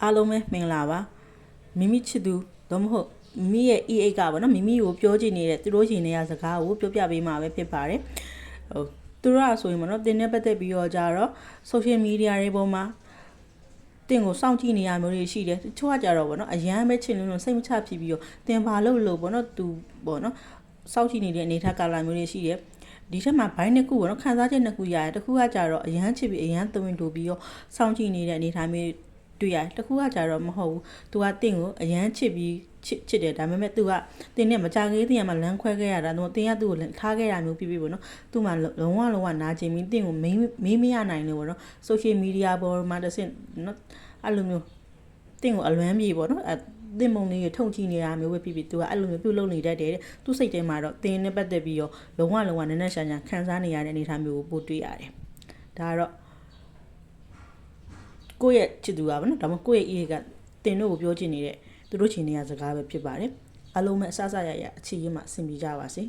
အားလုံးပဲမင်္ဂလာပါမိမိချစ်သူတော့မဟုတ်မိမိရဲ့ EA ကပေါ့နော်မိမိကိုပြောချင်နေတဲ့သူတို့ရှင်နေရစကားကိုပြောပြပေးမှာပဲဖြစ်ပါတယ်ဟိုသူတို့ကဆိုရင်ပေါ့နော်တင်နဲ့ပတ်သက်ပြီးတော့ကြတော့ social media တွေပေါ်မှာတင်ကိုစောင့်ကြည့်နေရမျိုးတွေရှိတယ်တချို့ကကြတော့ပေါ့နော်အရန်ပဲချင်လို့စိတ်မချဖြစ်ပြီးတော့တင်ပါလို့ပေါ့နော်သူပေါ့နော်စောင့်ကြည့်နေတဲ့အနေထားကာလမျိုးတွေရှိတယ်ဒီထက်မှာဘိုင်းနှစ်ခုပေါ့နော်ခန်းစားချက်နှစ်ခုရတယ်တစ်ခုကကြတော့အရန်ချစ်ပြီးအရန်သွင်းတူပြီးတော့စောင့်ကြည့်နေတဲ့အနေထားမျိုးတွေ့ရတယ်တစ်ခုကကြတော့မဟုတ်ဘူးသူကတင့်ကိုအရန်ချစ်ပြီးချစ်တယ်ဒါပေမဲ့သူကတင်းနဲ့မကြသေးတဲ့မှာလမ်းခွဲခဲ့ရတာတော့တင်းကသူ့ကိုထားခဲ့ရမျိုးပြပေါ့နော်သူ့မှာလုံးဝနာကျင်ပြီးတင်းကိုမေးမရနိုင်လို့ပေါ့နော် social media ပေါ်မှာတစ်ဆင့်နော်အဲ့လိုမျိုးတင်းကိုအလွမ်းပြေပေါ့နော်တင်မုံလေးကိုထုံချနေတာမျိုးပဲဖြစ်သူကအဲ့လိုမျိုးပြုတ်လုံနေတတ်တယ်သူ့စိတ်ထဲမှာတော့တင်းနဲ့ပတ်သက်ပြီးတော့လုံးဝနည်းနည်းရှာခံစားနေရတဲ့အနေအထားမျိုးကိုပို့တွေ့ရတယ်ဒါကတော့ကိုယ့်ရဲ့ချစ်သူကပေါ့နော်ဒါမှမဟုတ်ကိုယ့်ရဲ့အေးကတင်တို့ကိုပြောချင်နေတဲ့သူတို့ချင်နေရစကားပဲဖြစ်ပါတယ်အားလုံးပဲအဆအဆရရအခြေရမှာအဆင်ပြေကြပါစေ